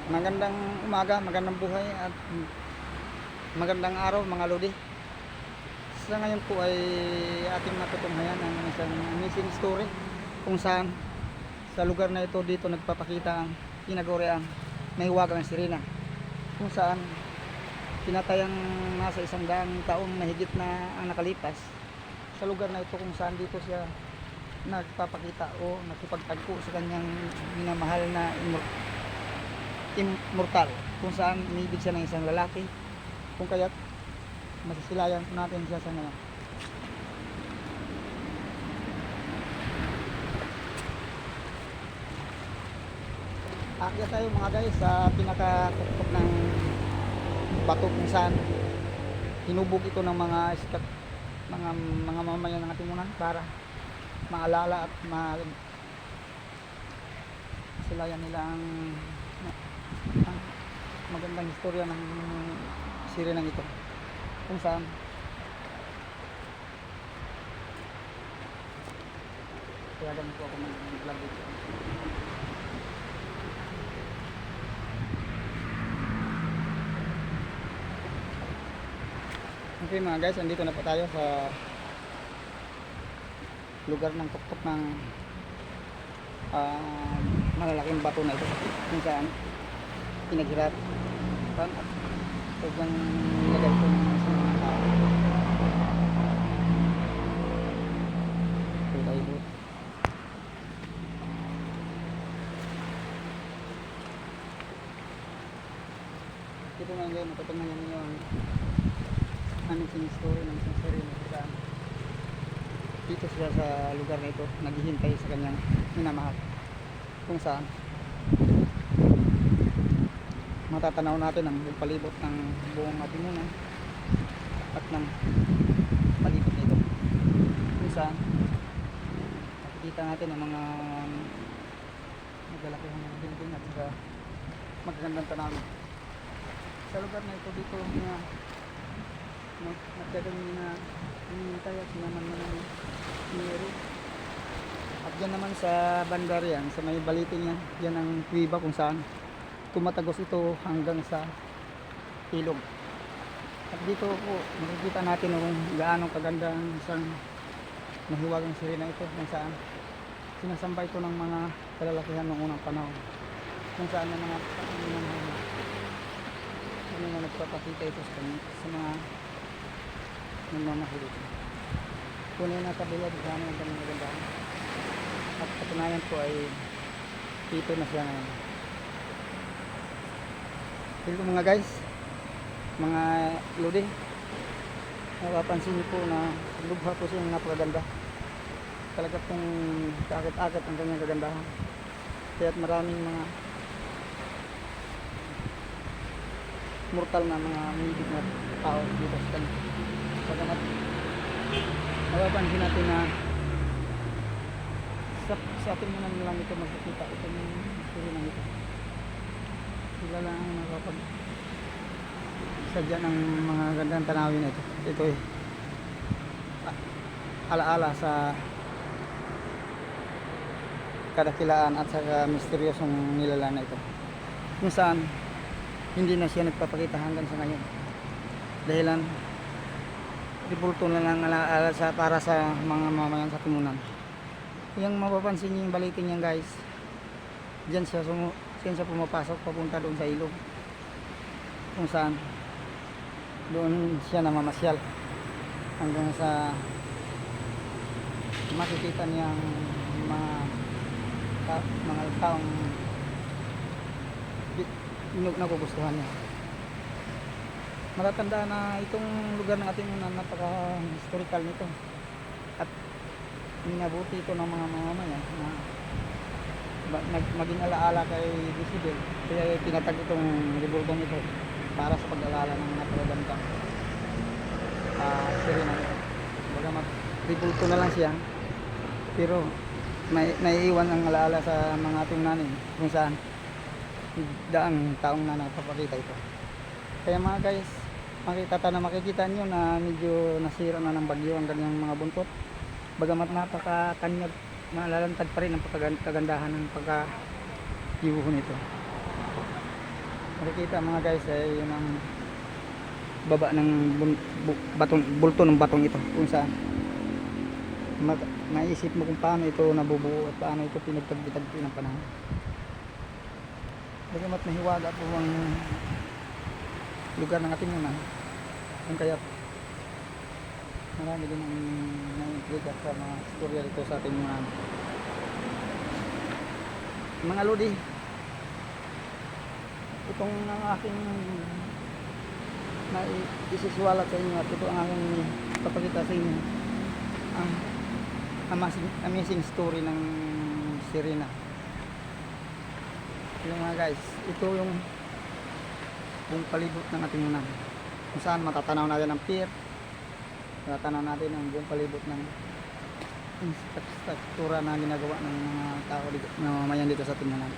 Magandang umaga, magandang buhay at magandang araw mga lodi. Sa ngayon po ay ating matutunghayan ang isang amazing story kung saan sa lugar na ito dito nagpapakita ang tinaguriang mahiwagang sirena, kung saan pinatayang nasa 100 taong mahigit na ang nakalipas sa lugar na ito, kung saan dito siya nagpapakita o nakipagtagpo sa kanyang minamahal na immortal, kung saan umibig siya ng isang lalaki, kung kaya't masisilayan natin siya sa ngayon. Akyat tayo mga guys sa pinakatuktok ng bato, kung saan hinubog ito ng mga mamayan ng Atimunan para maalala at masilayan nila ang magandang istorya ng sirenang ito, kung saan kaya ganun po ako mag-vlog dito. Okay mga guys, andito na po tayo sa lugar ng tuktok ng malalaking bato na ito, kung saan pinaghirap at sobrang nilagay ko ng mga tao. Ito nga ngayon, matutunghayan niyo ang aming story ng isang sarili, kung saan dito siya sa lugar na ito naghihintay sa kanyang minamahal, kung saan matatanaw natin ang buong palibot ng buong Atimunan at ng palibot nito, kung saan makikita natin ang mga maglalakihang mga building at saka magagandang tanawin sa lugar na ito. Dito na nagkadami na hinihintay at sinaman na ng Mary. At dyan naman sa bandar yan, sa may baliting yan, yan ang kuwiba kung saan tumatagos ito hanggang sa ilog. At dito po makikita natin kung gaano kaganda ang isang mahiwagang sirena ito, kung saan sinasamba ito ng mga kalalakihan noong unang panahon, kung saan ang mga nagpapakita ito sa mga nagmamahal ito. Kunin na kabilad kung ano ang maganda. At katunayan po ay dito na siya ngayon. Hello mga guys, mga lodi, napapansin niyo po na lubha po siyang napakaganda. Talaga pong kaakit-akit ang kanyang kagandahan, kaya't maraming mga mortal na mga umibig na tao dito sa kanya. Pagamat napapansin natin na sa ating muna lang ito magkikita itong sirenang ito. Sila lang ang nakapag sadya ng mga gandang tanawin na ito. Ito ay alaala sa kadakilaan at sa misteryosong nilalang na ito, kung saan hindi na siya nagpapakita hanggang sa ngayon, dahilan ribulto na lang alaala para sa mga mamayan sa Atimunan. Yung mapapansin niyo yung balikin niyan guys, dyan siya pumapasok papunta doon sa ilog, kung saan doon siya namamasyal hanggang sa makikita niyang mga taong nagugustuhan niya. Matatanda na itong lugar ng Atimunan, napaka-historical nito at minabuti ito ng mga mamamayan na maging alaala kay Isabel, kaya tinatag itong ribultong ito para sa pag-alala ng napakagandang sirena. Bagamat ribulto na lang siya, pero naiiwan ang alaala sa mga Atimunanin, kung saan daang taong na napapakita ito. Kaya mga guys, makikita nyo na medyo nasira na ng bagyo ang kanyang mga buntot, bagamat napakatanyag, malalantad pa rin ang kagandahan ng pagka-dibuho nito. Makikita mga guys ay yun ang baba ng batong, bulto ng batong ito kung saan maisip mo kung paano ito nabubuo at paano ito pinagtagpi-tagpi ng panahon. Bagamat mahiwaga po ang lugar ng ating naman, kung kaya marami din ang na-intriga sa mga storya dito sa ating mga lodi. Itong ang aking na isisiwalat sa inyo at ito ang aking papakita sa inyo ang amazing story ng sirena. Yung mga guys, ito yung buong palibot ng ating unan kung saan matatanaw natin ang pier, matatanaw natin ang buong palibot ng struktura na ginagawa ng mga tao dito, ng mamamayan dito sa ating unan.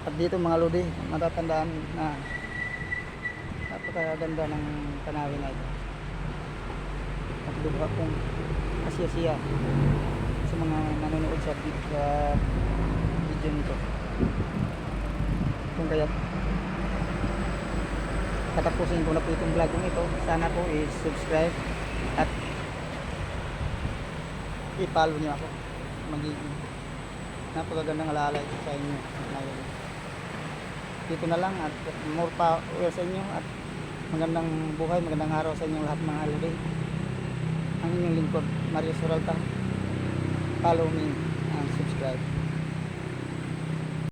At dito mga lodi, matatandaan na napakaganda ng tanawin na ito. At lubha kong kasya-siya sa mga nanonood sa video nito. Kung kaya katapusin ko na po itong vlog ito, sana po i-subscribe at i-follow nyo ako. Magiging napakagandang alaala ito sa inyo. Dito na lang at more power sa inyo at magandang buhay, magandang araw sa inyong lahat mga lodi. Ang inyong lingkod, Mario Suralta. Follow me and subscribe.